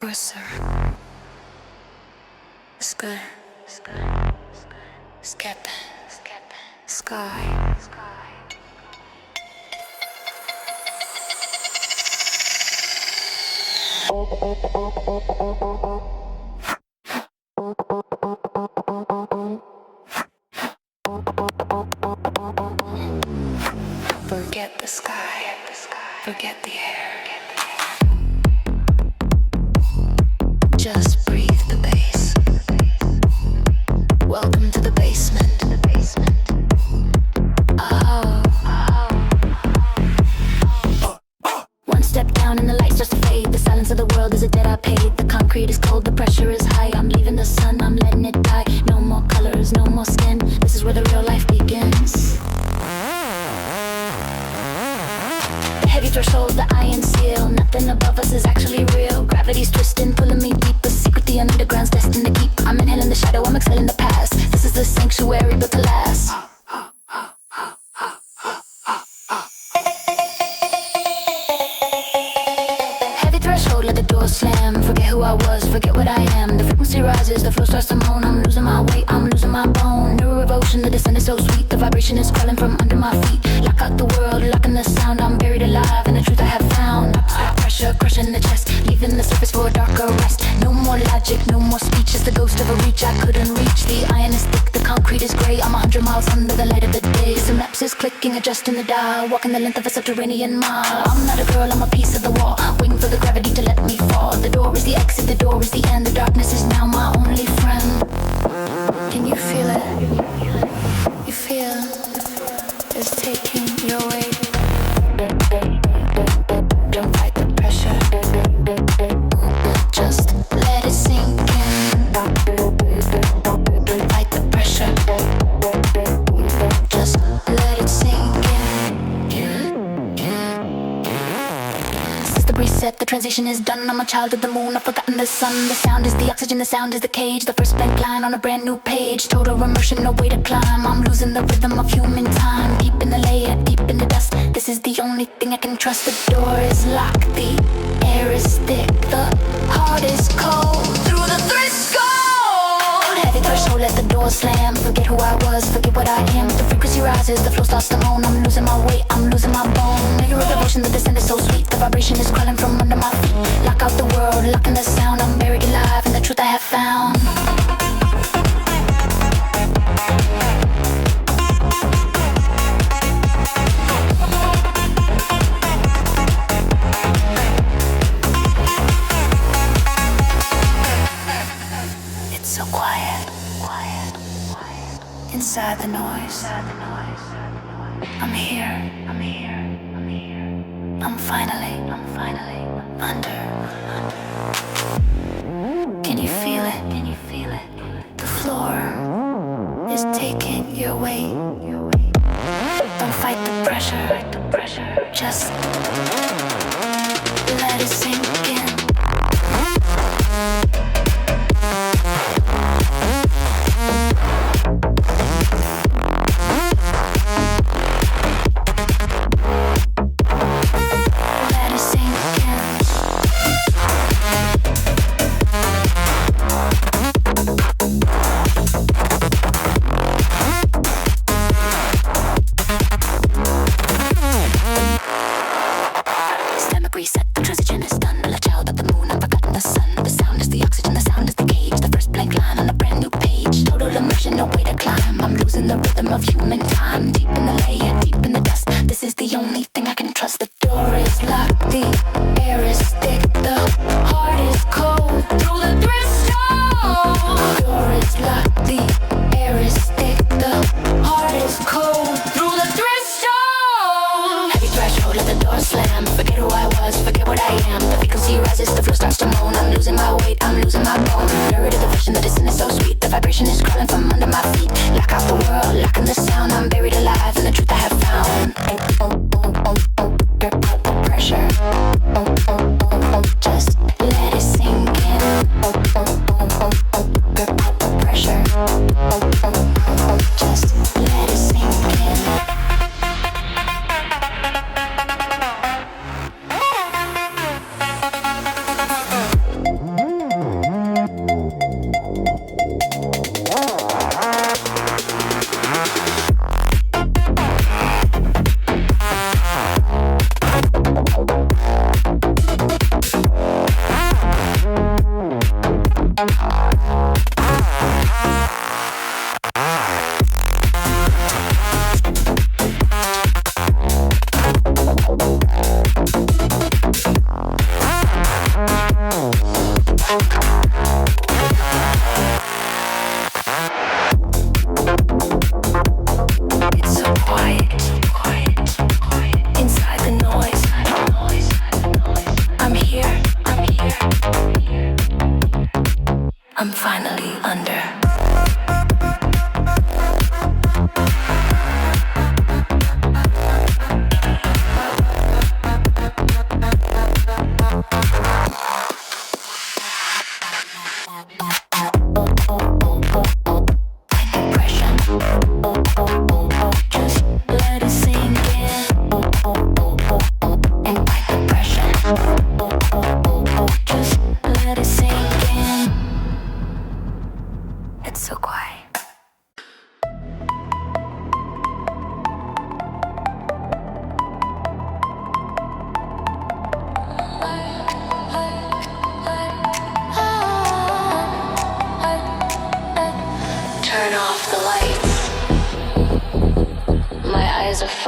Closer. Sky. Skep. Sky. Forget the sky. Forget the air. Just breathe the bass. Welcome to the basement. Oh. One step down and the light starts to fade. The silence of the world is a debt I paid. The concrete is cold, the pressure is high. I'm leaving the sun, I'm letting it die. No more colors, no more skin. This is where the real life begins. The heavy threshold, the iron seal. Nothing above us is actually real. Gravity's twisting, pulling me deep. A secret the underground's destined to keep. I'm inhaling the shadow, I'm exhaling the past. This is the sanctuary built to last. Heavy threshold, let the door slam. Forget who I was, forget what I am. The frequency rises, the flow starts to moan. I'm losing my weight, I'm losing my bone. Neuro-Revolution, the descent is so sweet. The vibration is crawling from under my feet. Lock out the world, locking the sound. I'm buried alive in the truth I have found. Upside pressure, crushing the chest, leaving the surface for a darker rest. No more logic, no more speech. It's the ghost of a reach I couldn't reach. The iron is thick, the concrete is gray. I'm 100 miles under the light of the day. Synapses clicking, adjusting the dial. Walking the length of a subterranean mile. I'm not a girl, I'm a piece of the wall. Waiting for the gravity to let me fall. The door is the exit, the door is the end. The darkness is now my only friend. Can you feel it? You feel it's taking your weight. Don't fight the pressure. Just let it sink in. Don't fight the pressure. Just let it sink in. Since the reset, the transition is done. I'm a child of the moon, I've forgotten the sun. The sound is the oxygen, the sound is the cage. The first blank line on a brand new page. Total immersion, no way to climb. I'm losing the rhythm of human time. Deep in the layer, deep in the dust. This is the only thing I can trust. The door is locked, the air is thick, the heart is cold. Through the threshold, heavy threshold, let the door slam. Forget who I was, forget what I am. The frequency rises, the flow starts to moan. I'm losing my weight, I'm losing my bone. Neuro-Revolution, the descent is so sweet. The vibration is crawling from under my feet. Lock out the world, locking the sound. I'm buried alive in the truth I have found. So quiet. Inside the noise. I'm here. I'm finally under. Can you feel it? The floor is taking your weight. Don't fight the pressure. Just let it sink in.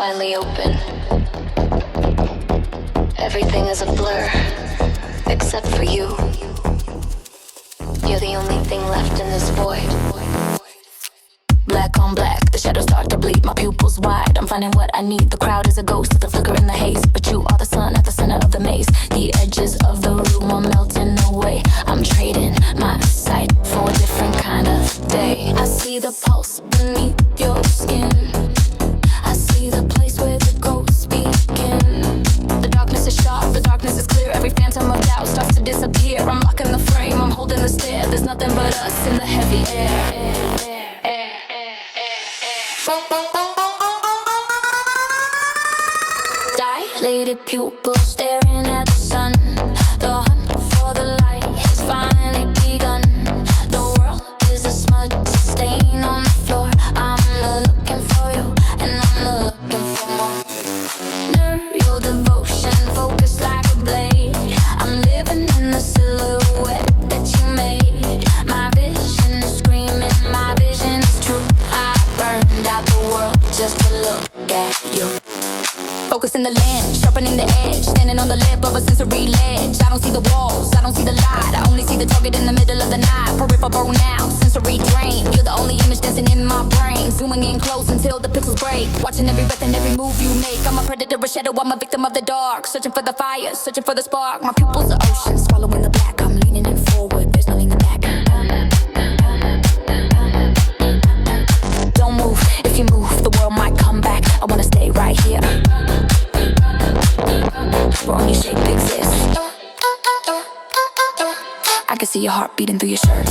finally open. Everything is a blur, except for you. You're the only thing left in this void. Black on black, the shadows start to bleed, my pupils wide. I'm finding what I need, the crowd is a ghost, the flicker in the haze. But you are the sun at the center of the maze. The edges of the room are melting away. I'm trading my sight for a different kind of day. I see the pulse beneath your skin. I see the place where the ghosts begin. The darkness is sharp, the darkness is clear. Every phantom of doubt starts to disappear. I'm locking the frame, I'm holding the stair. There's nothing but us in the heavy air. Dilated pupils staring at the sun. The hunt for the light has finally begun. The world is a smudge, a stain on the floor. I'm looking for you, and I'm looking for more. Your devotion, focused like a blade. I'm living in the silhouette that you made. My vision is screaming, my vision is true. I burned out the world just to look at you. Focus in the lens, sharpening the edge. Standing on the lip of a sensory ledge. I don't see the walls, I don't see the light. I only see the target in the middle of the night. Peripheral now, sensory drain. You're the only image dancing in my brain. Zooming in close until the pixels break. Watching every breath and every move you make. I'm a predator, a shadow, I'm a victim of the dark. Searching for the fire, searching for the spark. My pupils are oceans, swallowing the black. I'm leaning in forward, there's nothing in the back. Don't move, if you move, the world might come back. I wanna stay right here. Where only shape exists. I can see your heart beating through your shirt.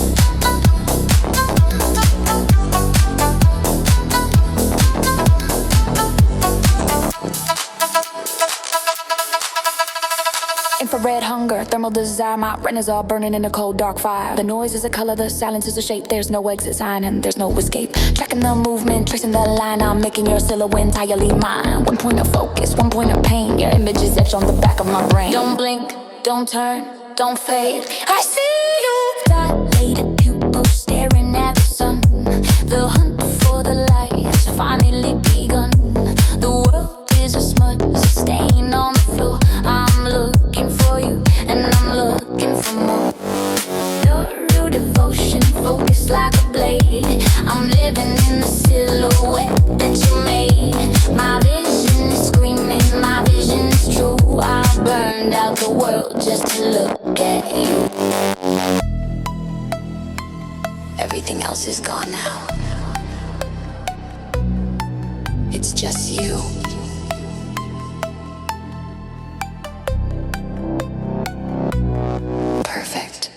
Infrared hunger, thermal desire. My retinas are burning in a cold dark fire. The noise is a color, the silence is a shape. There's no exit sign and there's no escape. Tracking the movement, tracing the line. I'm making your silhouette entirely mine. One point of focus, one point of pain. Your image is etched on the back of my brain. Don't blink, don't turn, don't fade. I see you. Dilated pupils staring at the sun. The hunt for the light has finally begun. The world is a smudge, a stain on the floor. I'm looking for you, and I'm looking for more. Your devotion, focused like a blade. I'm living in the silhouette that you made. My vision is screaming, my vision is true. I burned out the world just to look at you. Everything else is gone now. It's just you. Perfect.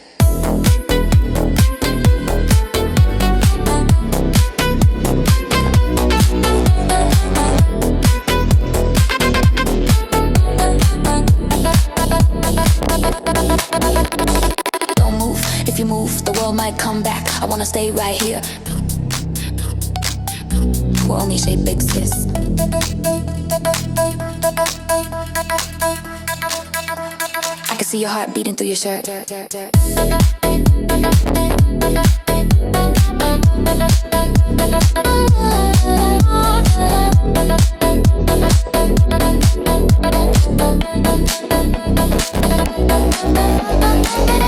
Don't move, if you move, the world might come back. I wanna stay right here. Where only shape exists. I can see your heart beating through your shirt.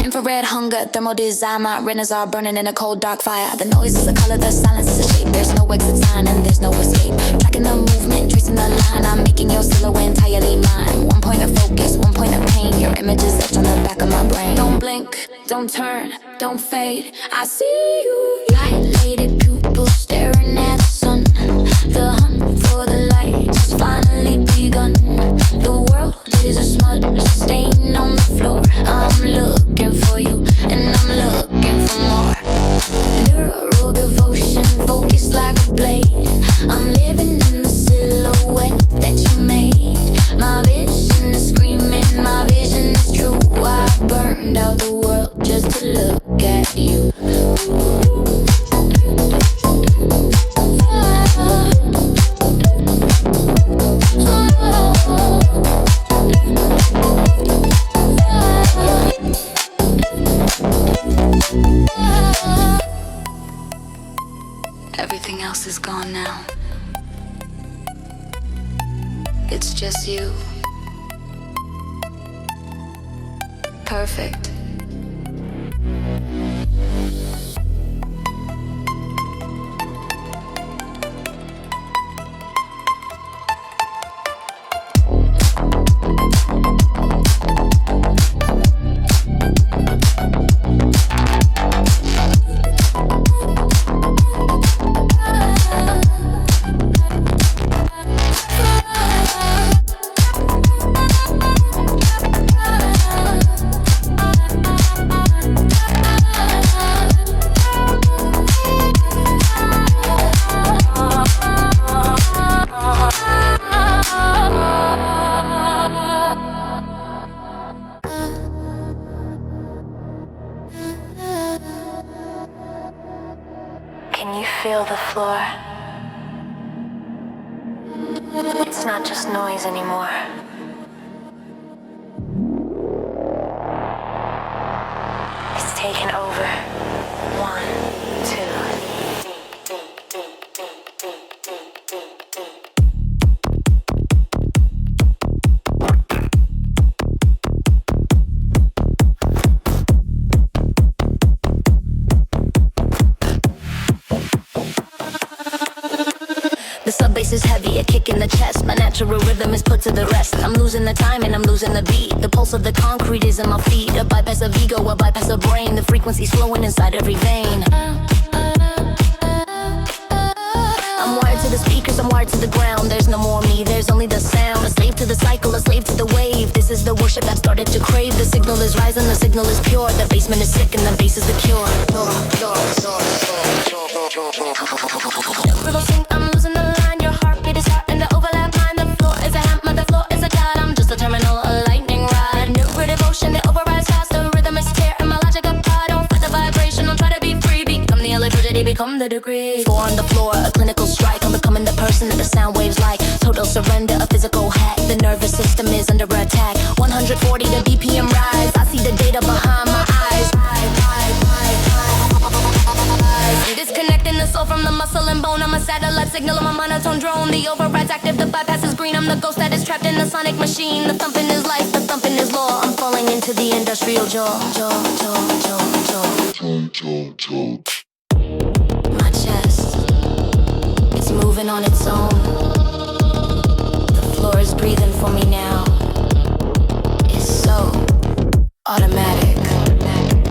Infrared hunger, thermal desire. My retinas are burning in a cold dark fire. The noise is a color, the silence is a shape. There's no exit sign and there's no escape. Tracking the movement, tracing the line. I'm making your silhouette entirely mine. One point of focus, one point of pain. Your image is etched on the back of my brain. Don't blink, don't turn, don't fade. I see you. Dilated pupils staring at the sun. The hunt for the light has finally begun. The world is a smudge, a stain on the floor. I'm looking for you, and I'm looking for more. Neural devotion, focused like a blade. I'm living in the silhouette that you made. My vision is screaming, my vision is true. I burned out the world just to look at you. Everything else is gone now. It's just you. Perfect. Feel the floor. It's not just noise anymore. It's taken over. 1, 2. Bass is heavy, a kick in the chest. My natural rhythm is put to the rest. I'm losing the time and I'm losing the beat. The pulse of the concrete is in my feet. A bypass of ego, a bypass of brain. The frequency's flowing inside every vein. I'm wired to the speakers, I'm wired to the ground. There's no more me, there's only the sound. A slave to the cycle, a slave to the wave. This is the worship I've started to crave. The signal is rising, the signal is pure. The basement is sick and the bass is the cure. I'm losing the line, your heartbeat is hot and the overlap line. The floor is a hammer, the floor is a god. I'm just a terminal, a lightning rod. Neuro devotion, it overrides fast. The rhythm is tearing my logic apart. Don't fight the vibration, don't try to be free. Become the electricity, become the degree. 4 on the floor, a clinical strike. I'm becoming the person that the sound waves like. Total surrender, a physical hack. The nervous system is under attack. 140 the BPM rise. I see the data behind my eyes. Disconnecting the soul from the muscle and bone. I'm a satellite signal, I'm a monotone drone. The override's active, the bypass is green. I'm the ghost that is trapped in the sonic machine. The thumping is life, the thumping is law. I'm falling into the industrial jaw. My chest, it's moving on its own. The floor is breathing for me now. It's so automatic.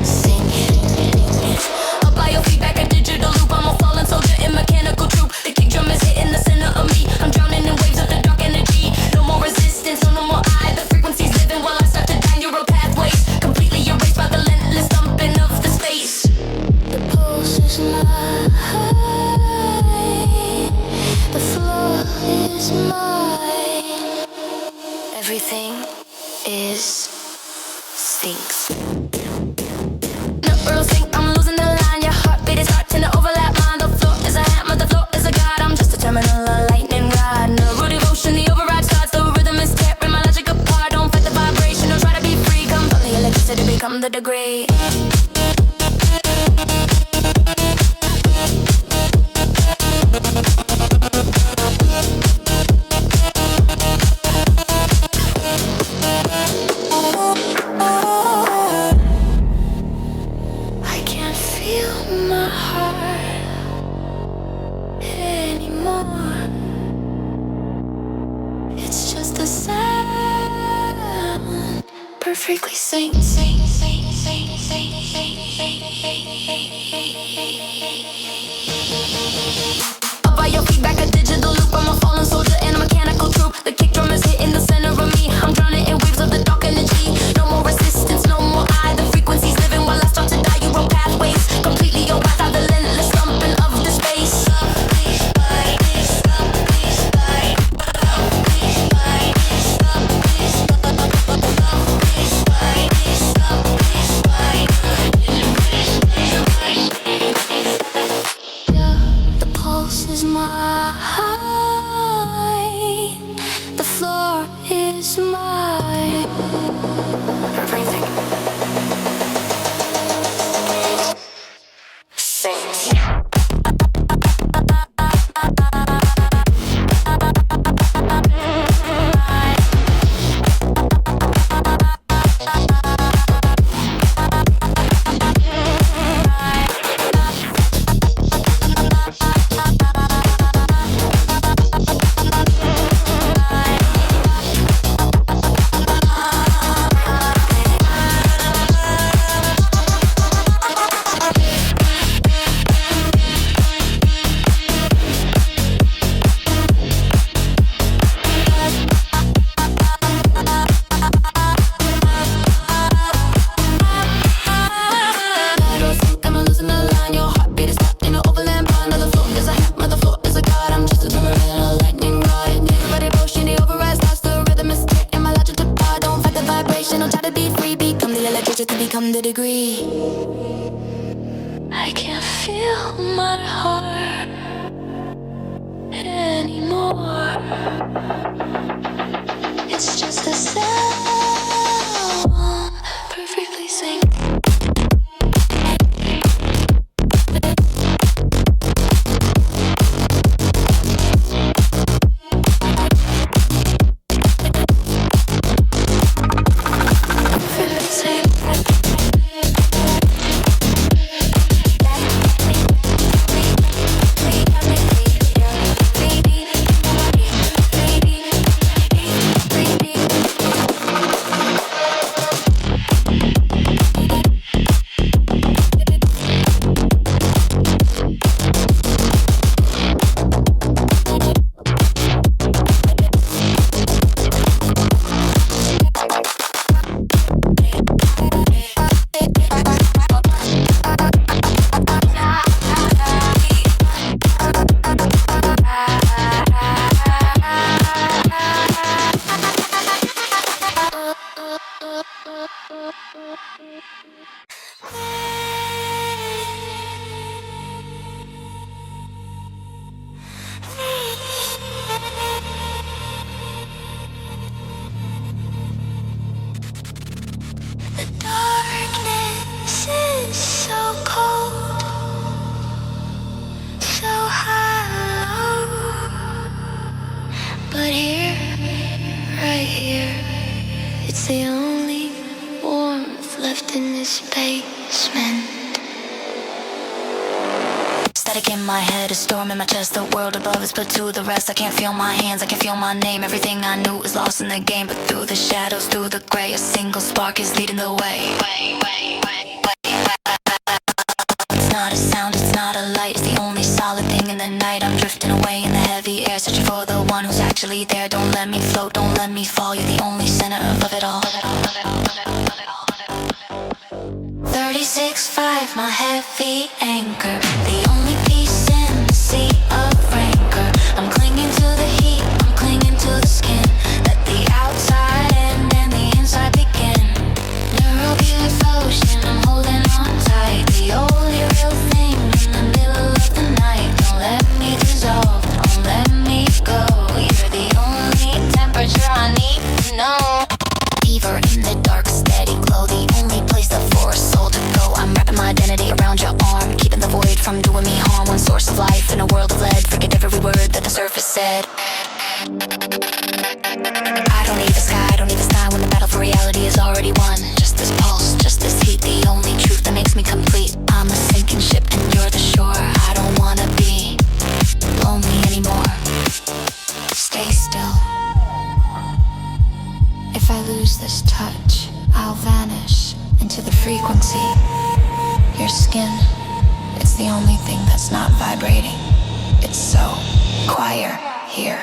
Sing it. A biofeedback, a digital loop. I'm a fallen soldier in mechanical troop. The kick drum is hitting the center of me. I'm drowning in waves of the dark energy. No more resistance, no more I. The frequency's living while I start to die. Neural pathways completely erased by the relentless thumping of the space. The pulse is mine. The floor is mine. Everything is stinks. Neural sync, I'm losing the line. Your heartbeat is starting to overlap mine. The floor is a hammer, the floor is a god. I'm just a terminal, a lightning rod. Neuro devotion, the override starts. The rhythm is tearing my logic apart. Don't fight the vibration, don't try to be free. Come from the electricity, become the degree. I can't feel my heart anymore. It's just a sound perfectly sing. A biofeedback, a digital loop. I'm a fallen soldier in a mechanical troop. The kick drum is hitting the center of me. I'm drowning in waves of the dark energy. No more resistance, no more I. The frequency's living while I start to die. Neural pathways completely opaque by the relentless thumping of the space. I can't feel my heart anymore. It's just a sound perfectly synced. But to the rest, I can't feel my hands, I can feel my name. Everything I knew is lost in the game. But through the shadows, through the gray, a single spark is leading the way. It's not a sound, it's not a light. It's the only solid thing in the night. I'm drifting away in the heavy air, searching for the one who's actually there. Don't let me float, don't let me fall. You're the only center of it all. 36.5, my heavy anchor. The only piece in the sea of rancor. I'm clinging to the heat, I'm clinging to the skin. Let the outside end and the inside begin. Neuro-Parasite, I'm holding on tight. The only real thing in the middle of the night. Don't let me dissolve, don't let me go. You're the only temperature I need to know. Fever in the dark, steady glow. The only place for a soul to go. I'm wrapping my identity around your arm, keeping the void from doing me harm. One source of life in a world of lead. Forget every word that the surface said. I don't need the sky, I don't need the sky when the battle for reality is already won. Just this pulse, just this heat, the only truth that makes me complete. I'm a sinking ship and you're the shore. I don't wanna be lonely anymore. Stay still. If I lose this touch, I'll vanish into the frequency. Your skin, it's the only thing that's not vibrating. It's so quiet here.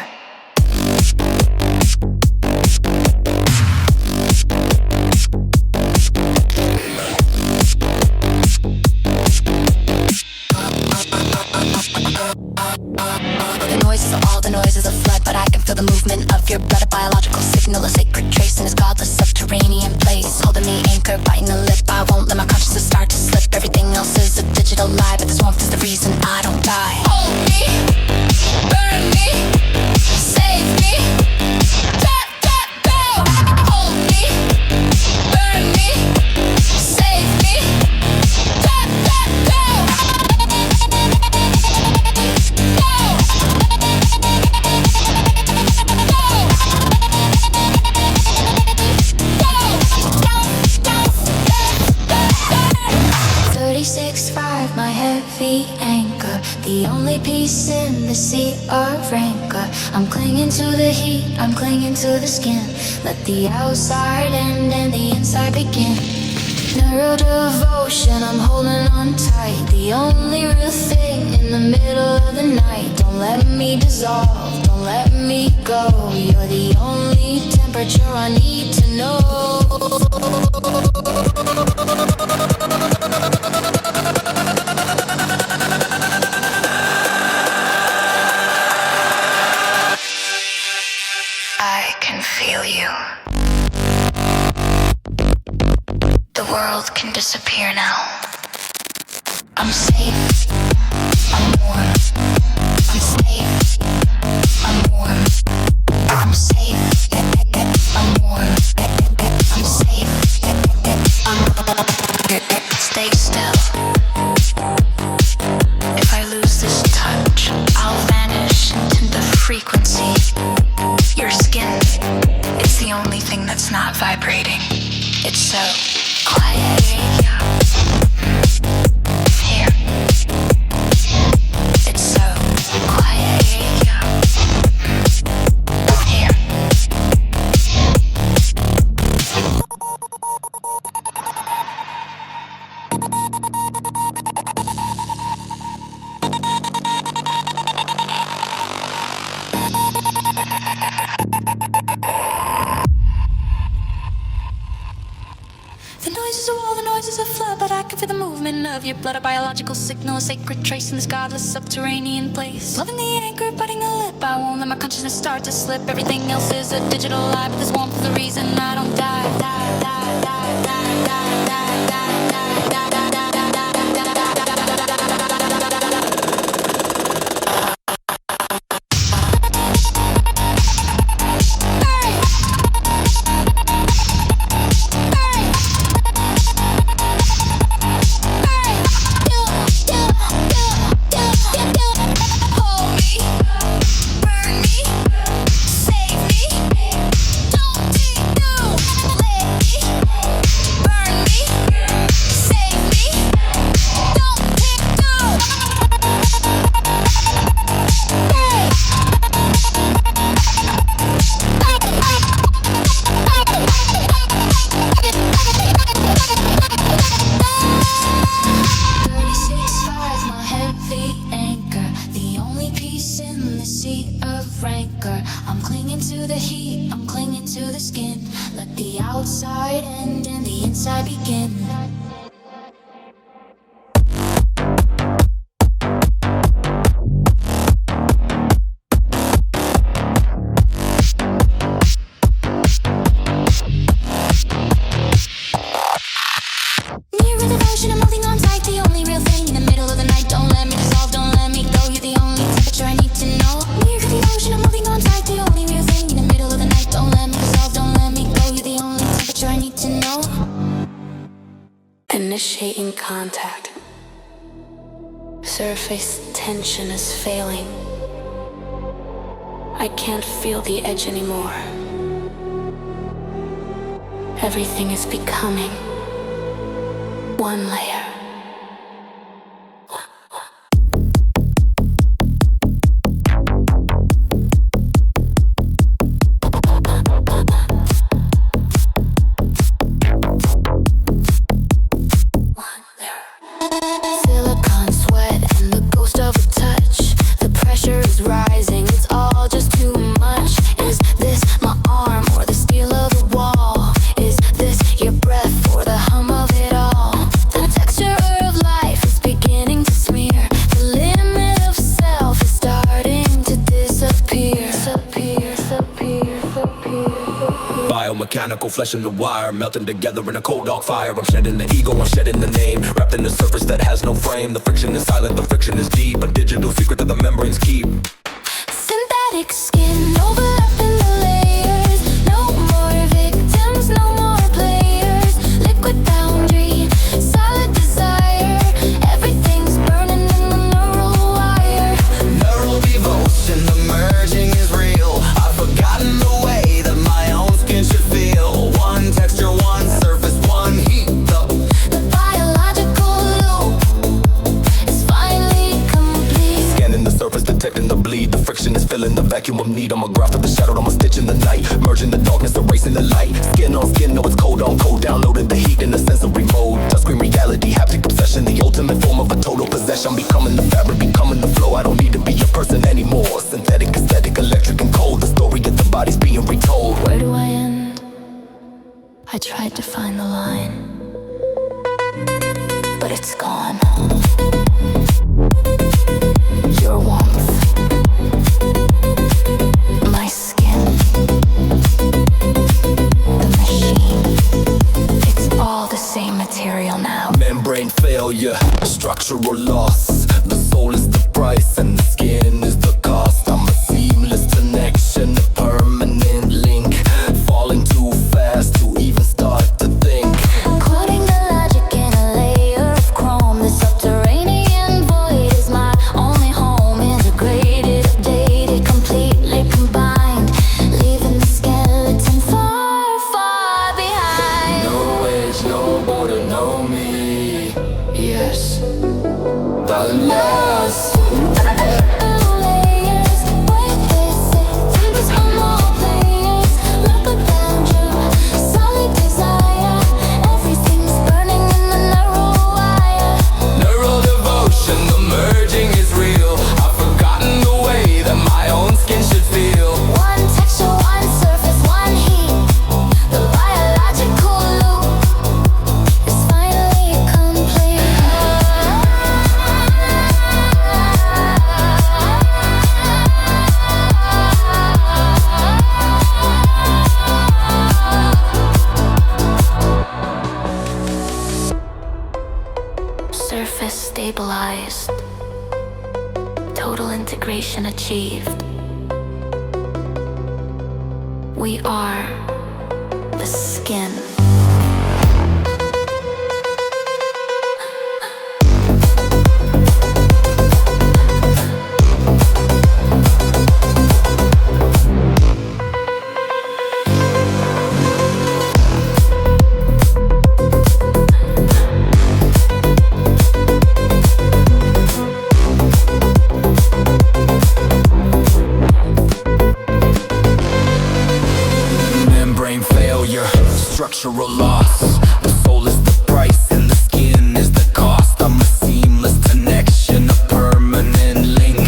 The noises are all the noises of flood, but I can feel the movement of your blood. A biological signal, a sacred trace in this godless subterranean place. Holding me anchored, biting the lip. I won't let my consciousness start to slip. Everything else is a digital lie, but this warmth is the reason I don't die. Hold me, burn me, save me. Tap, tap, bow. Hold me, burn me, save me. Tap, tap, bow. 36.5, my heavy anchor. The only piece in the sea of rancor. I'm clinging to the heat, I'm clinging to the skin. Let the outside end and the inside begin. Neuro-devotion, I'm holding on tight. The only real thing in the middle of the night. Don't let me dissolve, don't let me go. You're the only temperature I need to know. I can feel you. The world can disappear now. I'm safe, I'm warm. I'm safe, I'm warm. I'm safe, I'm warm. I'm safe, stay still. If I lose this touch, I'll vanish into the frequency. Your skin, it's the only thing that's not vibrating. It's so quiet. Here. It's so quiet. Here. The noises are all the noises of flood, but I can feel the movement of your blood. A biological signal, a sacred trace in this godless subterranean place. Loving the anchor, biting the lip. I won't let my consciousness start to slip. Everything else is a digital lie, but this warmth is the reason I don't die. Initiating contact. Surface tension is failing. I can't feel the edge anymore. Everything is becoming one layer. Mechanical flesh and the wire, melting together in a cold dark fire. I'm shedding the ego, I'm shedding the name, wrapped in the surface that has no frame. The friction is silent, the friction is deep, a digital secret that the membranes keep. Synthetic skin, overlapping the layers. No more victims, no more players. Liquid boundary, solid desire. Everything's burning in the neural wire. Neural devotion, the merging is real. I've forgotten the way that my own skin should feel. One texture, one surface, one heat. The biological loop is finally complete. Scanning the surface, detecting the bleed. The friction is filling the vacuum of need. I'm a graph of the shadow, I'm a stitch in the night. Merging the darkness, erasing the light. Skin on skin, no it's cold on cold. Downloaded the heat in the sensory mode. Touchscreen reality, haptic obsession. The ultimate form of a total possession. I'm becoming the fabric, becoming the flow. I don't need to be a person anymore. Synthetic, aesthetic, electric and cold. The story of the body's being retold. Where do I end? I tried to find the line, but it's gone. Your warmth, my skin, the machine. It's all the same material now. Membrane fade. failure, structural loss. The soul is the price and the skin is the cost. I'm a seamless connection, a permanent link. Falling too fast to even start to think. Quoting the logic in a layer of chrome. The subterranean void is my only home. Integrated, updated, completely combined, leaving the skeleton far, far behind. No edge, no border, no me. Yes, the last. Layers, wait, they say, tables on all players. Look around you, solid desire. Everything's burning in the narrow wire. Neural devotion, the merging is real. I've forgotten the way that my own skin should feel. One texture, one surface, one heat. The biological loop is finally complete. Surface stabilized. Total integration achieved. We are the skin. Membrane failure, structural loss. The soul is the price and the skin is the cost. I'm a seamless connection, a permanent link.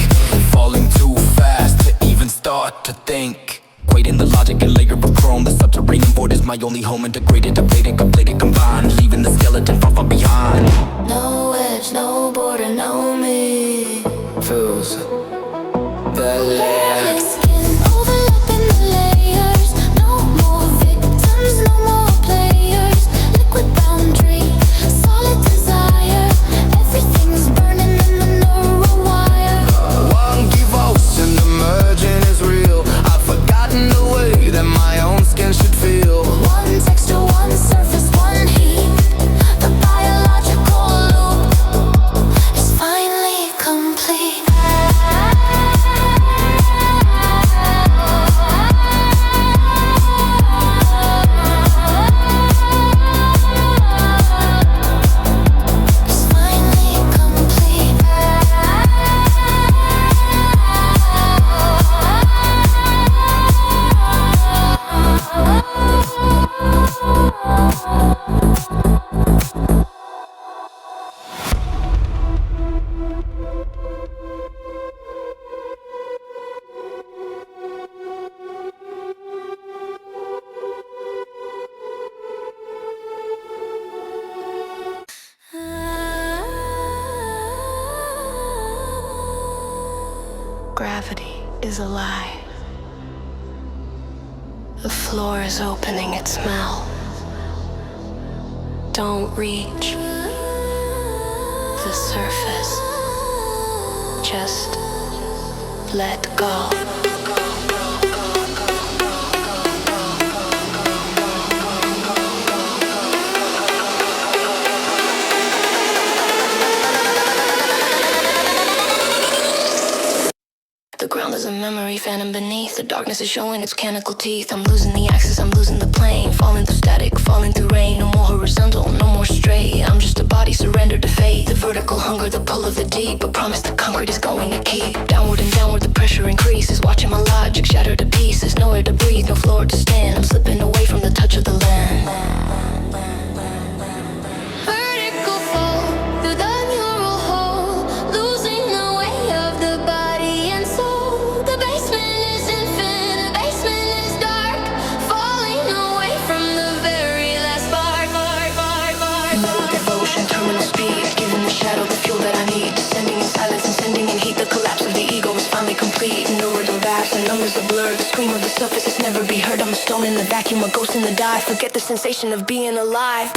Falling too fast to even start to think. Equating the logic and layer of chrome. The subterranean void is my only home. Integrated, updated, completed, combined, leaving the skeleton far, far behind. No edge, no border, no me. Feels the layer. Skin overlapping the layers. No more victims, no more players. Liquid boundary, solid desire. Everything's burning in the neural wire. One devotion, the merging is real. I've forgotten the way that my own skin should feel. One texture, one surface, one heat. The biological loop is finally complete. It's finally complete. Gravity is alive. The floor is opening its mouth. Don't reach the surface. Just let go. The ground is a memory phantom beneath. The darkness is showing its canonical teeth. I'm losing the axis, I'm losing the plane. Falling through static, falling through rain. No more horizontal, no more straight. I'm just a body surrendered to fate. The vertical hunger, the pull of the deep. A promise the concrete is going to keep. Downward and downward the pressure increases. Watching my logic shatter to pieces. Nowhere to breathe, no floor to stand. I'm slipping away from the touch of the land. Vertical fall through the neural hole. Losing the way of the body and soul. The basement is infinite, the basement is dark. Falling away from the very last spark. Neural devotion, terminal speed, giving the shadow the fuel that I need. Descending in silence and sending in heat. The collapse of the ego is finally complete. Neural vast, the numbers are blurred. The scream of the surface is never be heard. I'm a stone in the vacuum, a ghost in the dive. Forget the sensation of being alive.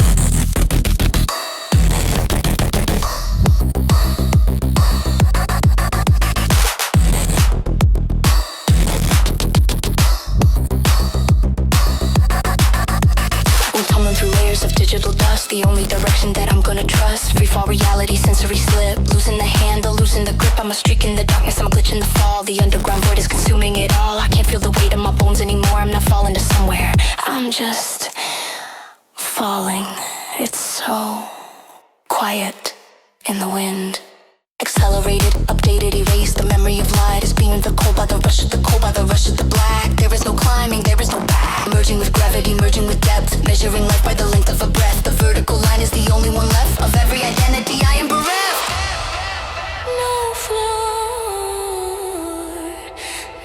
sensory slip. Losing the handle, losing the grip. I'm a streak in the darkness, I'm a glitch in the fall. The underground void is consuming it all. I can't feel the weight of my bones anymore. I'm not falling to somewhere, I'm just falling. It's so quiet in the wind. Accelerated, updated, erased. The memory of light is beaming the cold by the rush of the cold, by the rush of the black. There is no climbing, there is no back. Merging with gravity, merging with depth. Measuring life by the length of a breath. The vertical line is the only one left. Of every identity I am bereft. No floor,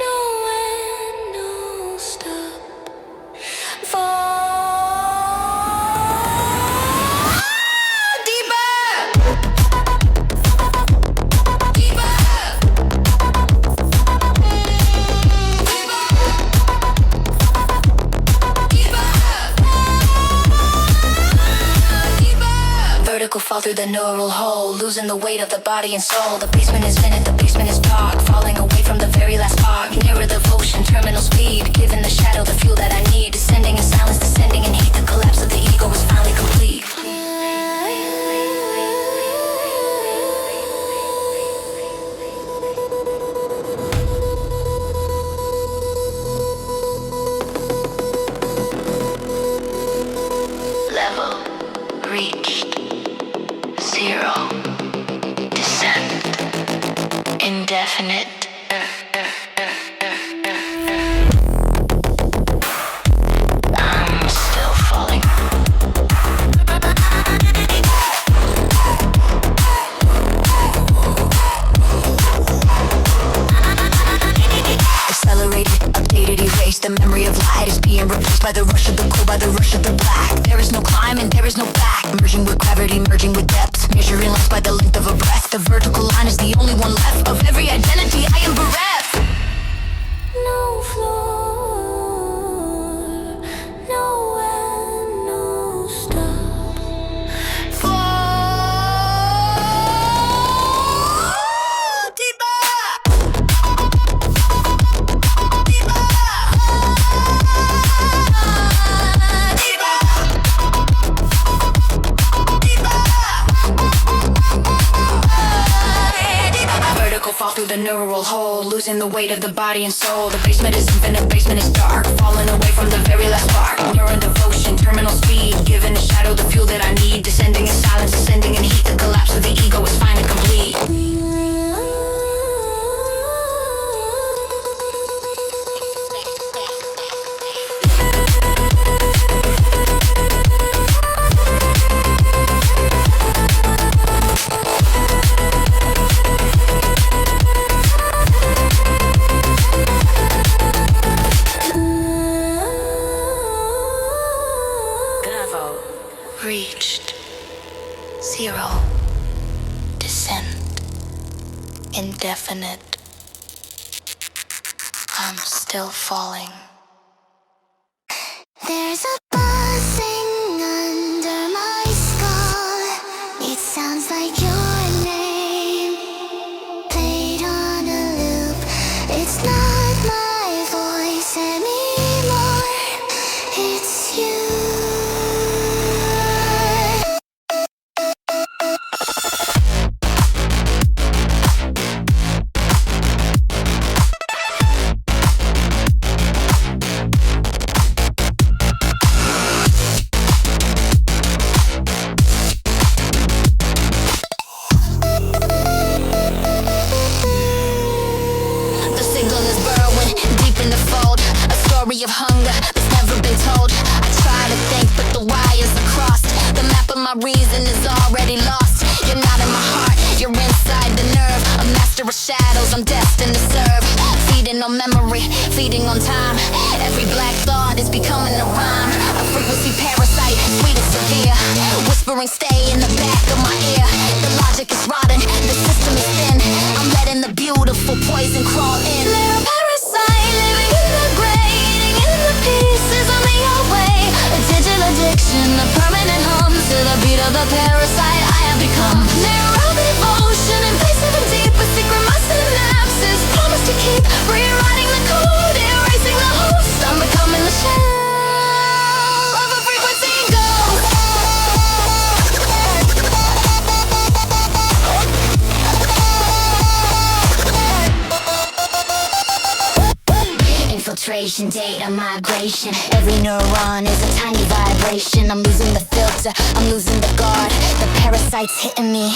no end, no stop. Fall. Fall through the neural hole, losing the weight of the body and soul. The basement is minute, the basement is dark, falling away from the very last spark. Nearer devotion, terminal speed, giving the shadow the fuel that I need. Descending in silence, descending in heat. The collapse of the ego is finally complete. Level reached. Zero. Descent. Indefinite. I'm still falling. Accelerated, updated, erased. The memory of light is being replaced by the rush of the cold, by the rush of the black. There is no climbing, there is no back. Merging with gravity, merging with depth. Measuring life by the length of a breath. The vertical line is the only one left. Of every identity I am bereft. No floor, no end, no stop. Fall deeper. Deeper. Fall through the neural hole, losing the weight of the body and soul. The basement is infinite, basement is dark, falling away from the very last spark. Neuro devotion, terminal speed, giving the shadow the fuel that I need. Descending in silence, descending in heat. The collapse of the ego is finally complete. Reached. Zero. Descent. Indefinite. I'm still falling. There's a buzzing under my skull. It sounds like your name played on a loop. It's not my voice anymore. It's you. Of hunger that's never been told. I try to think, but the wires are crossed. The map of my reason is already lost. You're not in my heart, you're inside the nerve. A master of shadows, I'm destined to serve. Feeding on memory, feeding on time. Every black thought is becoming a rhyme. A frequency parasite, sweet and severe. Whispering, stay in the back of my ear. The logic is rotten, the system is thin. I'm letting the beautiful poison crawl in. Neuro-Parasite, living in the grave. Pieces on the way. A digital addiction, a permanent hum. To the beat of the parasite I have become. Neuro devotion, invasive and deep. A secret my synapses promise to keep. Rewriting the code, erasing the host. I'm becoming the shell of a frequency ghost. expiration date of migration. Every neuron is a tiny vibration. I'm losing the filter, I'm losing the guard. The parasite's hitting me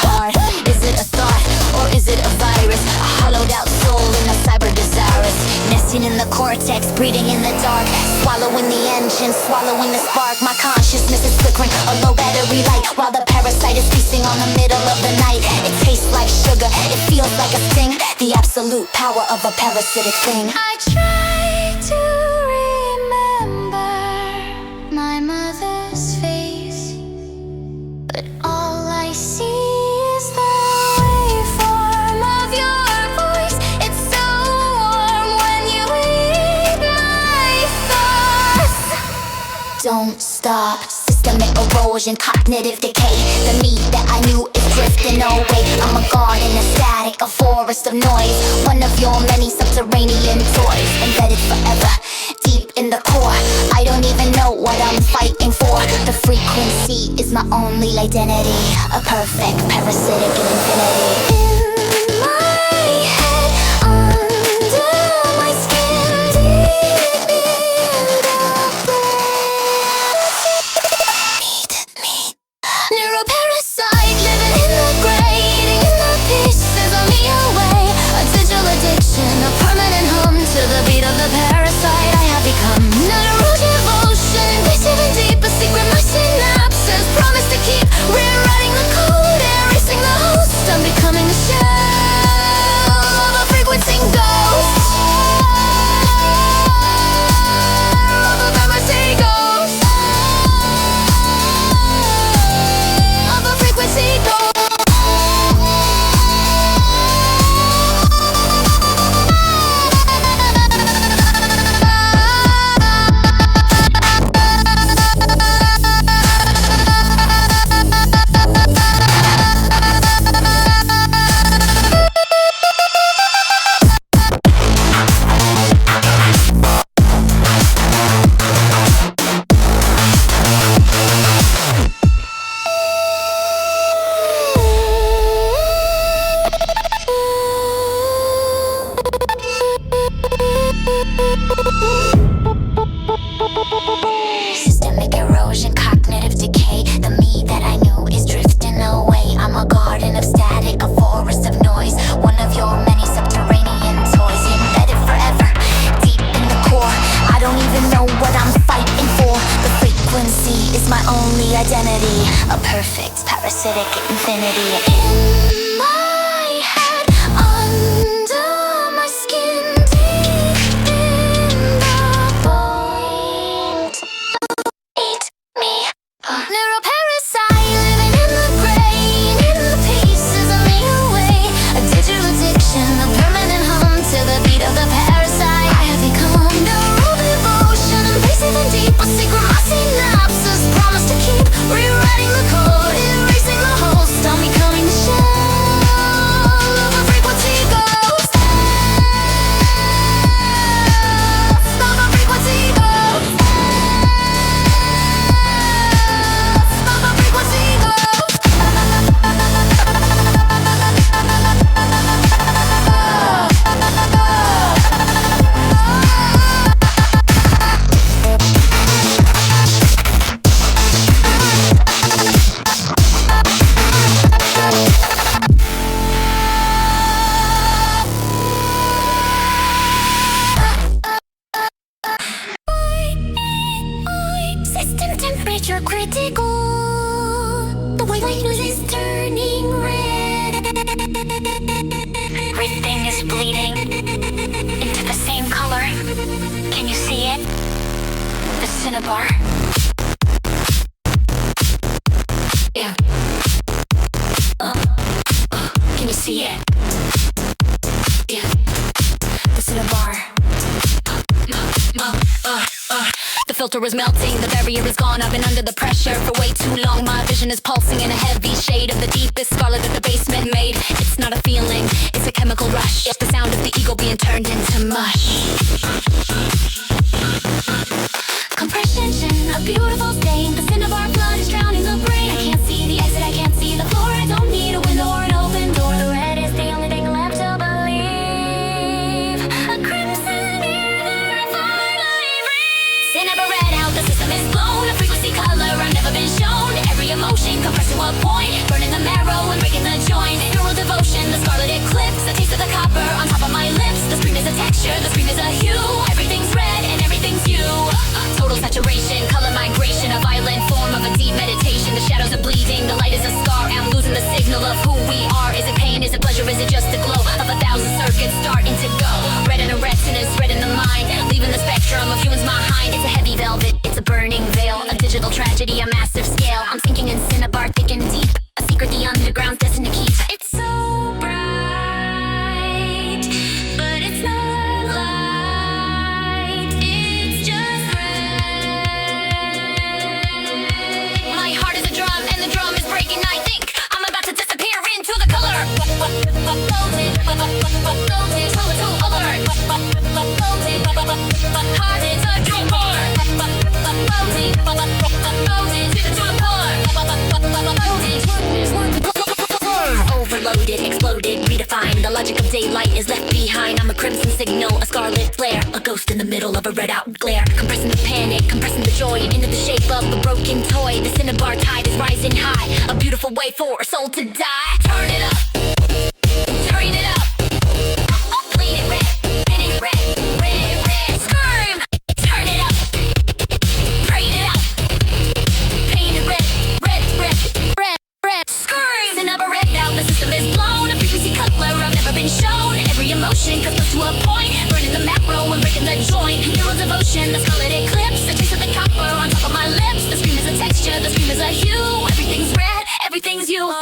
hard. Is it a thought or is it a virus? A hollowed out soul in a cyber desirous, nesting in the cortex, breeding in the dark, swallowing the engine, swallowing the spark. My consciousness is flickering, a low battery light, while the parasite is feasting on the middle of the night. It tastes like sugar, it feels like a sting, the absolute power of a parasitic thing. I try to remember my mother's face, but all I see is the waveform of your voice. It's so warm when you read my thoughts. Don't stop. Systemic erosion, cognitive decay. The me that I knew is drifting away. I'm a garden, a static, a forest of noise. One of your many subterranean toys, embedded forever, deep in the core. I don't even know what I'm fighting for. The frequency is my only identity, a perfect parasitic infinity. In my head, under my skin, deep in the Neuro-Parasite, living in the gray, eating in the pieces of me away. A digital addiction, a permanent hum to the beat of the parasite I have become. Not a root devotion, embrace even deep, a secret my synapses promise to keep. Rewriting the code, erasing the host. I'm becoming a shell of a frequency ghost. Of a parasite ghost. Systemic erosion, cognitive decay. The me that I knew is drifting away. I'm a garden of static, a forest of noise. One of your many subterranean toys, embedded forever, deep in the core. I don't even know what I'm fighting for. The frequency is my only identity, a perfect parasitic infinity. In my head, under my skin, deep in the bones. Eat me. Neuro-Parasite, living in the grain, in the pieces of me away. A digital addiction, a permanent hum to the beat of the parasite I have become. Neuro-devotion, embracing the deep, a secret my synapses promise to keep. Rewriting the code, erasing the host. I'm becoming the shell of a frequency ghost. Of a frequency ghost. Of a frequency ghost. System temperature critical. The white noise is turning red. Everything is bleeding into the same color. Can you see it? The Cinnabar. Yeah. Can you see it? Yeah. The Cinnabar. The filter is melting, the barrier is gone. I've been under the pressure for way too long. My vision is pulsing in a heavy shade of the deepest scarlet that the basement made. It's not a feeling, it's a chemical rush. It's the sound of the ego being turned into mush. Compression, a beautiful stain. The Cinnabar blood is drowning the brain. I can't see the exit, I can't see the floor. I don't need a window or an open door. The red is the only thing left to believe. A crimson ear, a point, burning the marrow and breaking the joint. Neural devotion, the scarlet eclipse, the taste of the copper on top of my lips. The scream is a texture, the scream is a hue. Everything's red and everything's you. Total saturation, color migration, a violent form of a deep meditation. The shadows are bleeding, the light is a scar, and I'm losing the signal of who we are. Is it pain, is it pleasure, is it just the glow of 1,000 circuits starting to go? Red in a retinus, red in the mind, leaving the spectrum of humans behind. It's a heavy velvet, it's a burning veil, a digital tragedy, a massive scale. I'm sinking in Cinnabar, thick and deep, a secret the underground's destined to keep. It's so bright, but it's not light, it's just red. My heart is a drum and the drum is breaking. I think I'm about to disappear into the color. Floating, total alert. Heart is a dreamer. Floating, to the core. Overloaded, exploded, redefined. The logic of daylight is left behind. I'm a crimson signal, a scarlet flare, a ghost in the middle of a red-out glare. Compressing the panic, compressing the joy into the shape of a broken toy. The Cinnabar tide is rising high, a beautiful way for a soul to die. Turn it up, turn it up. Bleed it red, paint it red, red. Scream, turn it up, braid it out. Paint it red, red. Scream, Cinnabar Red-Out, the system is blown. A frequency color I've never been shown. Every emotion comes to a point, burning the macro and breaking the joint. Neural devotion, the scarlet eclipse, the taste of the copper on top of my lips. The scream is a texture, the scream is a hue. Everything's red, everything's you.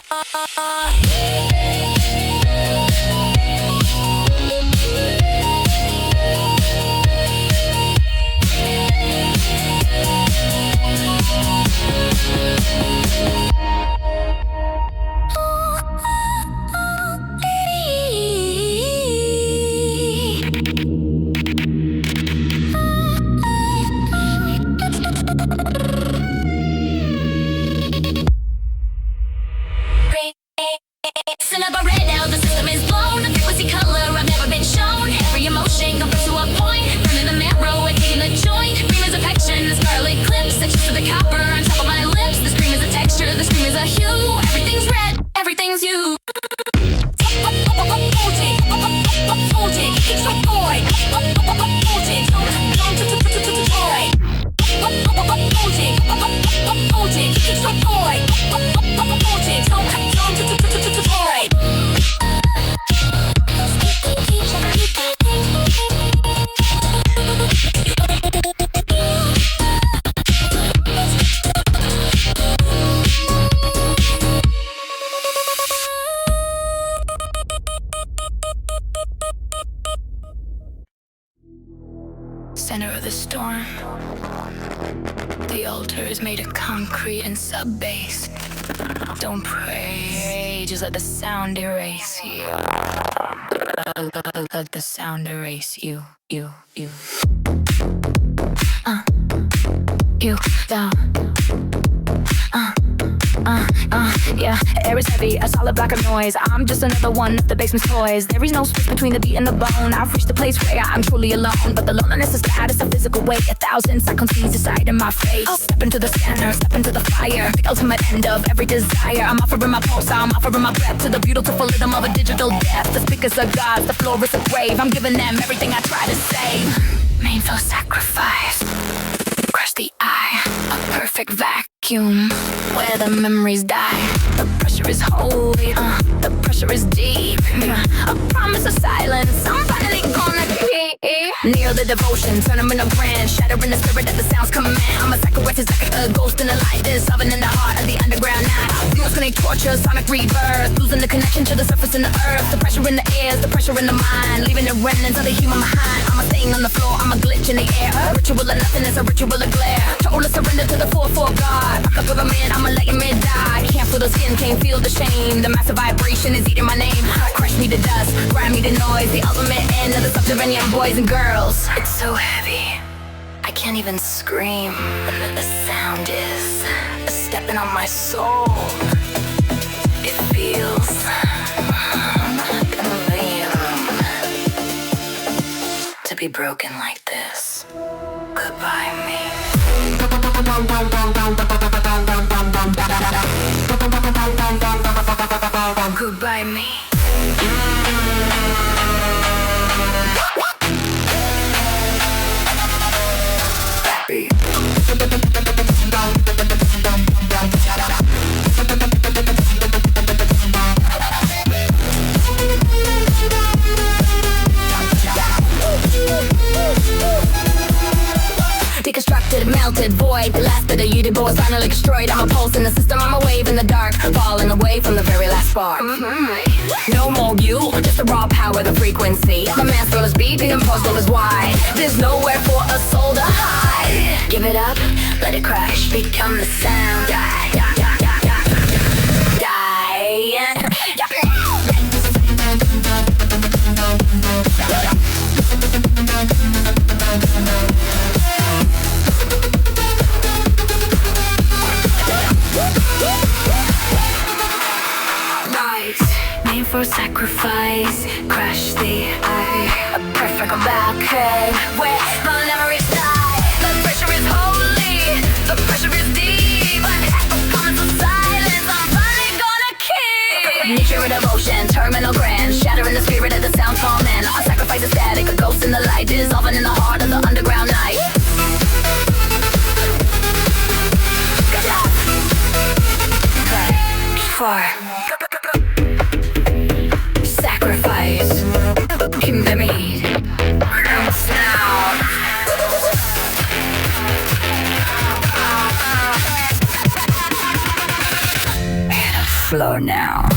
Cinnabar Red-Out, the system is blown. A frequency color I've never been shown. Every emotion comes to a point, burning the marrow and hitting the joint. Dream is affection, the scarlet eclipse, the taste of the copper on top of my lips. The scream is a texture, the scream is a hue. Everything's red, everything's you. Center of the storm. The altar is made of concrete and sub-bass. Don't pray, just let the sound erase you. Let the sound erase you. You, down. Yeah, air is heavy, a solid block of noise. I'm just another one of the basement's toys. There is no space between the beat and the bone. I've reached the place where I'm truly alone. But the loneliness is bad, it's a physical weight. 1,000 cyclones decide in my face. Step into the scanner, step into the fire. The ultimate end of every desire. I'm offering my pulse, I'm offering my breath to the beautiful rhythm of a digital death. The speakers are gods, the floor is a grave. I'm giving them everything I try to save. Mainfloor Sacrifice. Crush the eye, a perfect vacuum where the memories die. The pressure is holy, the pressure is deep. A promise of silence, I'm finally gonna keep. Near the devotion, turn them into grand, shattering the spirit that the sounds command. I'm a sacrifice, like a ghost in the light, dissolving in the heart of the underground night. Muscling torture, sonic rebirth, losing the connection to the surface and the earth. The pressure in the ears, the pressure in the mind, leaving the remnants of the human behind. I'm a stain on the floor, I'm a glitch in the air. A ritual of nothingness, a ritual of glare. Total surrender to the 4-4 God. Fuck up with a man, I'ma let him die. Can't feel the skin, can't feel the shame. The massive vibration is eating my name. Crush me to dust, grind me to noise. The ultimate end of the subterranean boys and girls. It's so heavy, I can't even scream. The sound is stepping on my soul. It feels to be broken like this. Goodbye, me. by me. Deconstructed, melted, void. The last bit of you was finally destroyed. I'm a pulse in the system, I'm a wave in the dark, falling away from the very last spark. No more you, just the raw power, the frequency. The man's soul is beat, the impulse soul is wide. There's nowhere for a soul to hide. Give it up, let it crash, become the sound. Die, die, die, die, die, die. Mainfloor Sacrifice, crash the eye. A perfect balcony where the memories die. The pressure is holy, the pressure is deep. Comments of silence, I'm finally gonna keep. Nature and devotion, terminal grand, shattering the spirit of the sound falling. A sacrifice is static, a ghost in the light, dissolving in the heart of the underground night. Far. Sacrifice, in the meat, sound. Hit the floor now.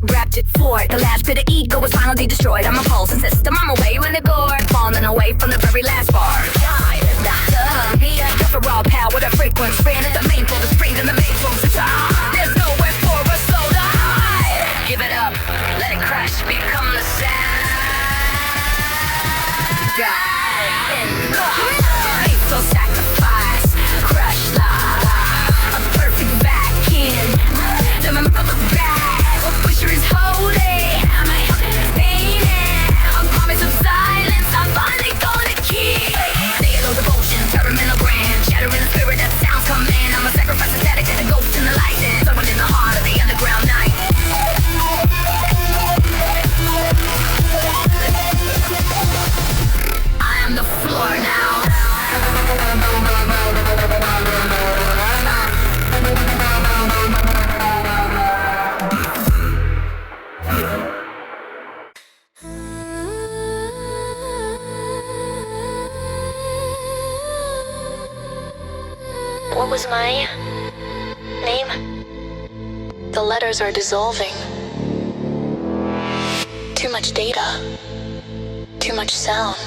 Wrapped it for the last bit of ego was finally destroyed. I'm a pulse system, I'm away when the gore, falling away from the very last bar. The raw power, the frequency span, the main flow, the springs and the main flow. There's nowhere for a soul to hide. Give it up, let it crash, become the sound. Mainfloor Sacrifice, crush lava, a perfect back in. Remember the back. Is holy, my heart is fading. A promise of silence, I'm finally gonna keep. Neuro devotion, terminal grand, shattering the spirit that sounds come in. I'm a sacrifice of static and a ghost in the lightning, someone in the heart of the underground night. I am the floor now. What was my name? The letters are dissolving. Too much data. Too much sound.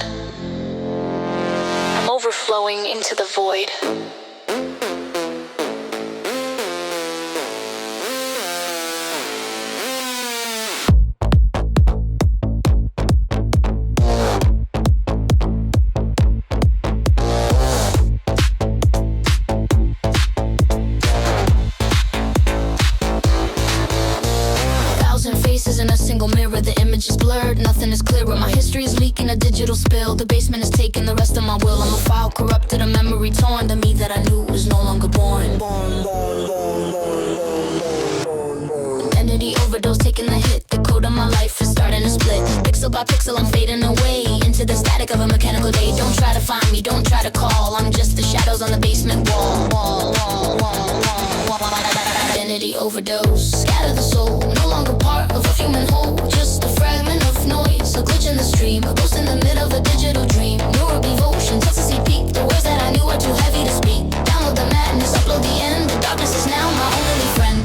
I'm overflowing into the void. Nothing is clearer, my history is leaking, a digital spill. The basement is taking the rest of my will. I'm a file corrupted, a memory torn. The me that I knew was no longer born. Identity overdose, taking the hit. The code of my life is starting to split. Pixel by pixel, I'm fading away into the static of a mechanical day. Don't try to find me, don't try to call. I'm just the shadows on the basement wall. Identity overdose, scatter the soul. No longer part of a human whole, just a fragment of noise, a glitch in the stream, a ghost in the middle of a digital dream. Neuro-Parasite, toxicity peak. The words that I knew are too heavy to speak. Download the madness, upload the end. The darkness is now my only friend.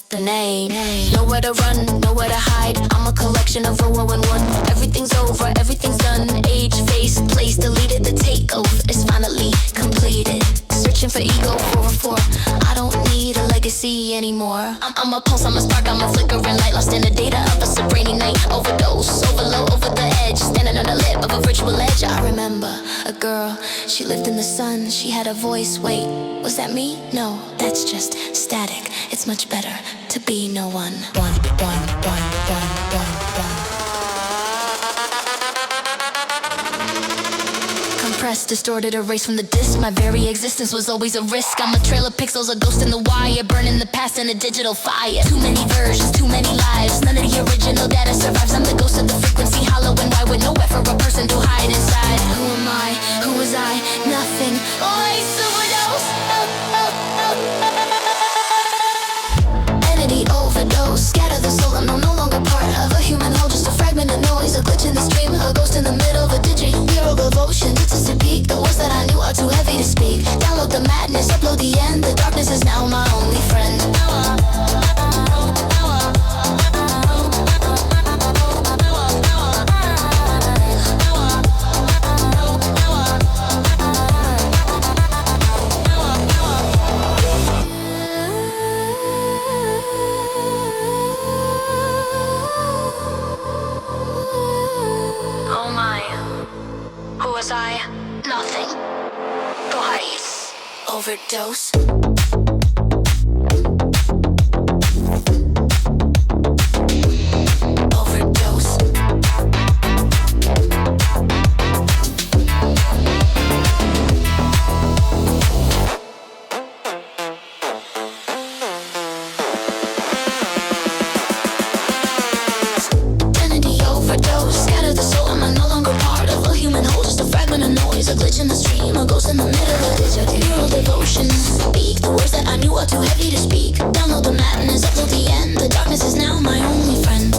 The name. Nowhere to run, nowhere to hide. I'm a collection of 0 and 1. Everything's over, everything's done. I'm a pulse, I'm a spark, I'm a flickering light, lost in the data of a rainy night. Overdose, overload, over the edge, standing on the lip of a virtual ledge. I remember a girl, she lived in the sun, she had a voice. Wait, was that me? No, that's just static. It's much better to be no one. One. Compressed, distorted, erased from the disc. My very existence was always a risk. I'm a trail of pixels, a ghost in the wire, burning the past in a digital fire. Too many versions, too many lives. None of the original data survives. I'm the ghost of the frequency, hollow and wide, with nowhere for a person to hide inside. Who am I? Who was I? Nothing. Overdose. Entity overdose. Scatter the soul. I'm no longer part of a human whole. Just a fragment of noise, a glitch in the stream, a ghost in the middle of a digit. Hero devotion, it's a peak. The words that I knew are too heavy to speak. Download the madness, upload the end. The darkness is now my only friend. Was I? Nothing. Twice. Overdose. A glitch in the stream, a ghost in the middle of digital hero devotion. Speak the words that I knew are too heavy to speak. Download the madness, upload the end. The darkness is now my only friend.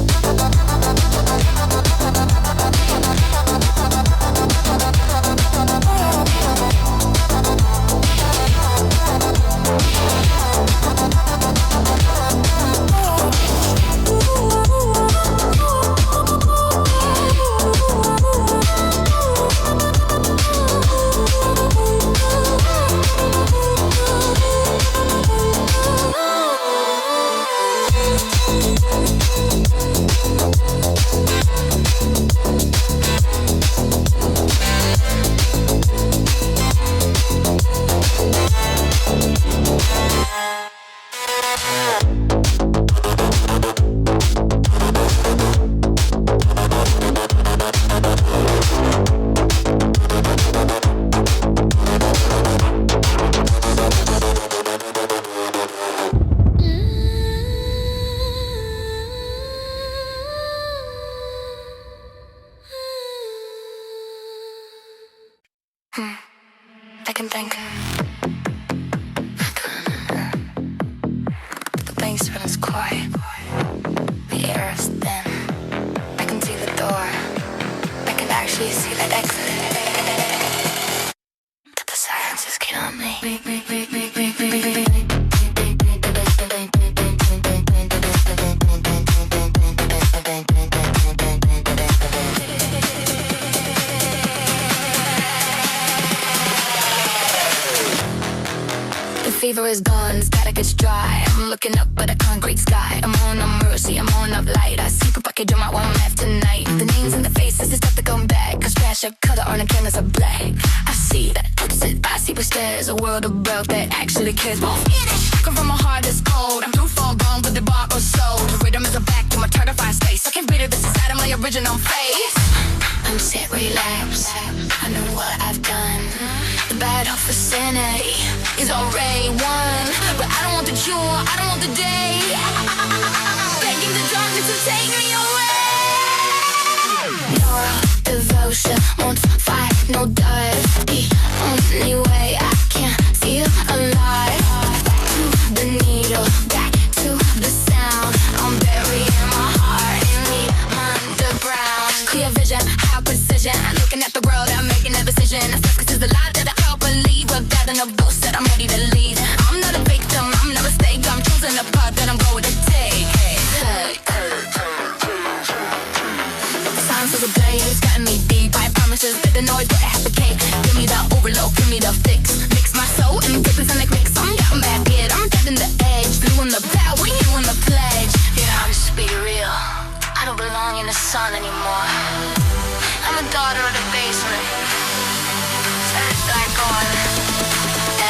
I can think. The bank's feels quiet. The air is thin. I can see the door. I can actually see that exit. But the silence is killing me. Fever is gone, static is dry. I'm looking up at a concrete sky. I'm on a mercy, I'm on a light. I see the bucket, my one left tonight. The names and the faces, the stuff that come back. Cause trash of color on a canvas of black. I see that, I see where there's a world of wealth that actually cares. Won't finish, come from my heart is cold. I'm too far gone with the bar or soul. The rhythm is a vacuum, a terrifying space. I can't breathe it, this is out of my original face. I'm set, relapse. I know what I've done. The battle for sanity is already won. But I don't want the cure, I don't want the day. Begging the darkness to take me away. Neuro-devotion, won't fight, no dive. The only way I can feel alive. Back to the needle, back to the sound. I'm burying my heart in the underground. Clear vision, high precision. Looking at the world, I'm making a decision. I suck, this is the lie that I can't believe. Without an boast that I'm ready to lead. I'm not a victim, I'm not a mistake. I'm choosing the path that I'm going to take. The silence of the blade, it's gotten me deep. I promises that the noise will replicate. Give me the overload, give me the fix. Mix my soul and the frequency and the mix. I'm getting back it, I'm getting the edge. Blue on the power, you the sun anymore. I'm a daughter of the basement. Turns back on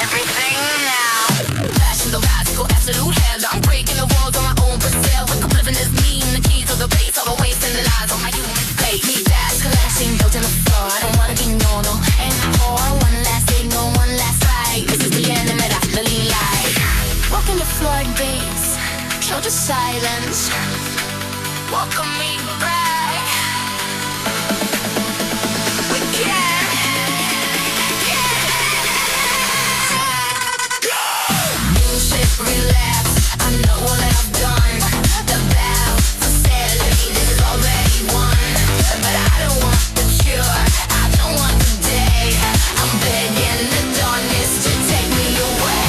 everything now. Passion, the radical, absolute hell. I'm breaking the walls on my own for sale. Wake up living this mean, the keys to the base, all the waste and the lies on my human fate. Me that's collapsing, built in the floor. I don't wanna be normal anymore. One last signal, one last fight. This is the end and I really like. Walking the floodgates, show the silence. Welcome me back. We can. Lucid relapse. I know what I've done. The battle for sanity, this is already won. But I don't want the cure. I don't want the day. I'm begging the darkness to take me away.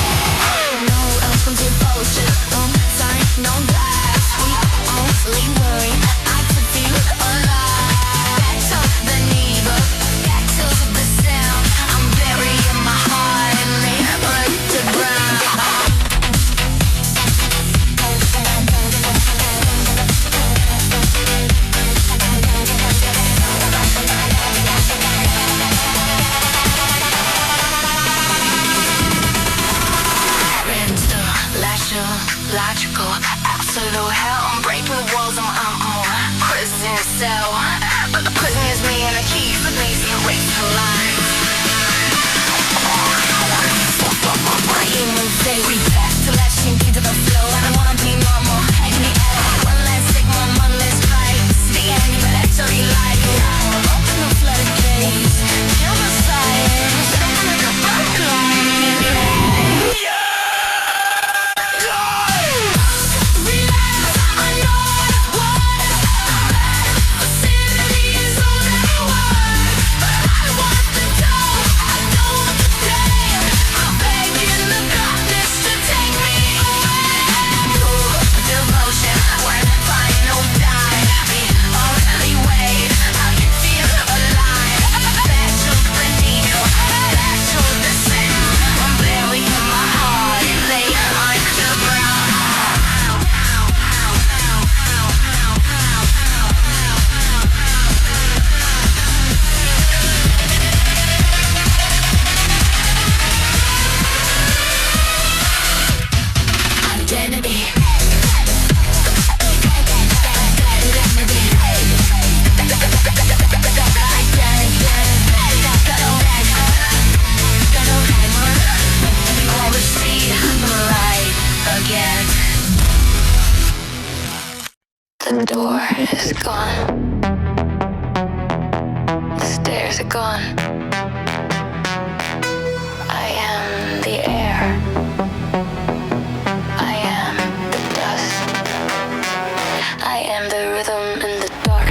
No else comes devotion. No sign, no lies. We only worry. I could feel alive. Back to the needle. Back to the sound. I'm burying my heart and lay underground. Logical, absolute hell. I'm breaking the walls of my own prison cell. But the prison is me and the keys for me to erase the lines. My humans say we back to lashing key to the flow. I don't wanna be normal. In the air, one last signal, one last fight. The end, but that's already life. Open the floodgates, kill the sirens. Open the backline. The door is gone. The stairs are gone. I am the air. I am the dust. I am the rhythm in the dark.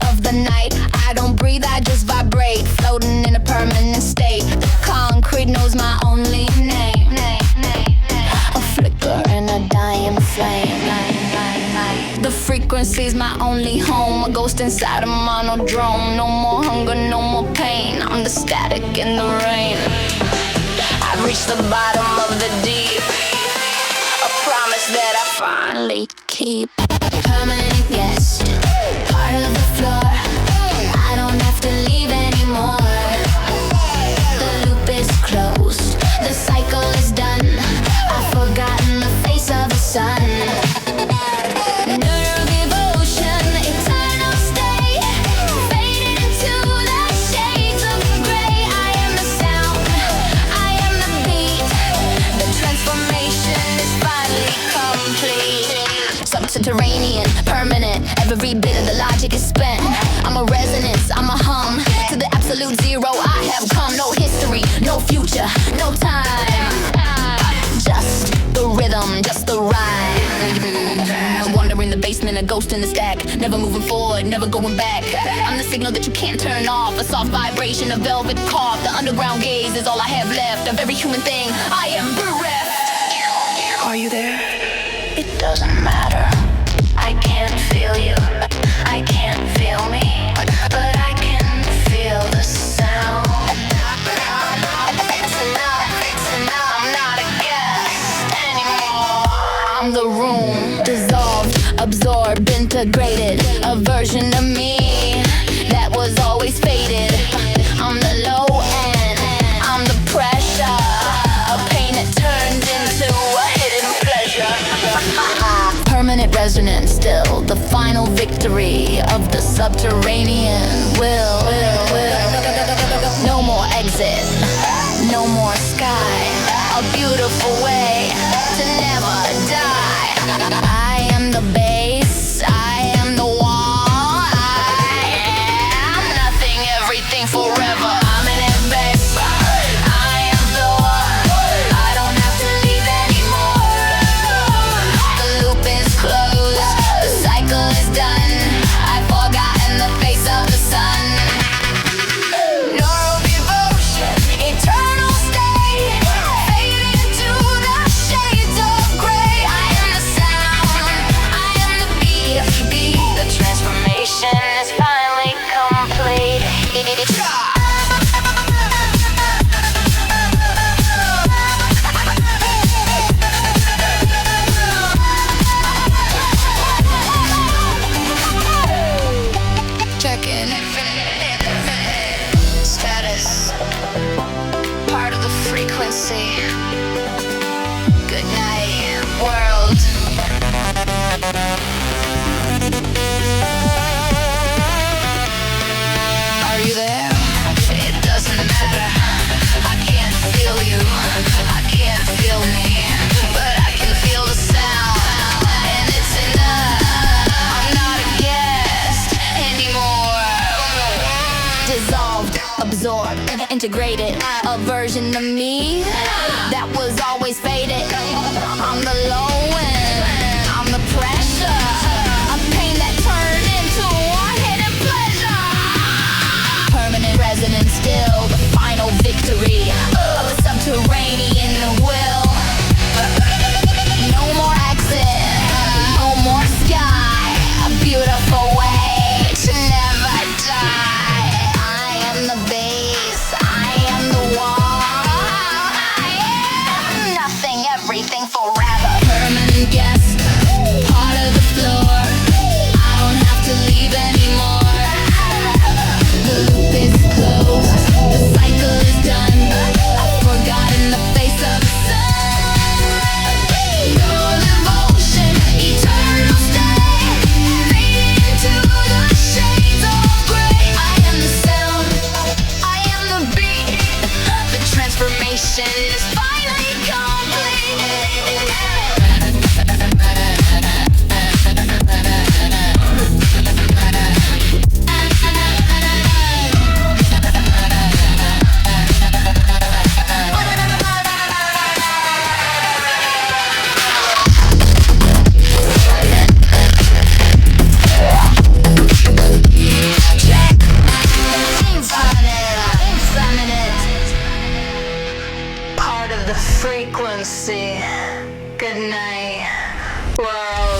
Of the night, I don't breathe, I just vibrate, floating in a permanent state. The concrete knows my only name. A flicker and a dying flame. The frequency's my only home, a ghost inside a monodrome. No more hunger, no more pain, I'm the static in the rain. I've reached the bottom of the deep, a promise that I finally keep. Permanent guest, part of the floor. I don't have to leave anymore. The loop is closed, the cycle is done. I've forgotten the face of the sun. Neurodevotion, eternal state, faded into the shades of gray. I am the sound, I am the beat. The transformation is finally complete. Subterranean, permanent, every bit of the logic is spent. I'm a resonance, I'm a hum. To the absolute zero I have come. No history, no future, no time. Just the rhythm, just the rhyme. Wandering the basement, a ghost in the stack. Never moving forward, never going back. I'm the signal that you can't turn off. A soft vibration, a velvet cough. The underground gaze is all I have left. Of every human thing, I am bereft. Are you there? It doesn't matter. I can't feel you. I can't feel me, but I can feel the sound. It's enough, I'm not a guest anymore. I'm the room, dissolved, absorbed, integrated. A version of me that was always faded. I'm the low end, I'm the pressure. A pain that turns into a hidden pleasure. Permanent resonance still, the final victory of the subterranean will. No more exit, no more sky. A beautiful way to never die. I am the base, I am the wall. I am nothing, everything, forever. I'm in it, babe. I am the one. I don't have to leave anymore. The loop is closed, the cycle is done. I've forgotten the face of the sun. Neuro-devotion, eternal state, fading into the shades of gray. I am the sound, I am the beat. The transformation is finally complete. Check-in. Status. Part of the frequency. Good night, world. Are you there? It doesn't matter. I can't feel you. I can't feel me. But I can feel the sound. And it's enough. I'm not a guest anymore. Dissolved, absorbed, integrated. A version of me that was always faded. I'm the low end. I'm the pressure. A pain that turned into a hidden pleasure. Permanent resonance still, the final victory of a subterranean will. No more exit, no more sky. A beautiful way to never die. I am the base, I am the wall. I am nothing, everything, forever. Permanent guest, part of the floor. I don't have to leave anymore. The loop is closed, the cycle is done. I've forgotten the face of the sun. Your devotion, eternal state, fading into the shades of gray. I am the sound, I am the beat. The transformation is finally complete. Part of the frequency. Good night, world.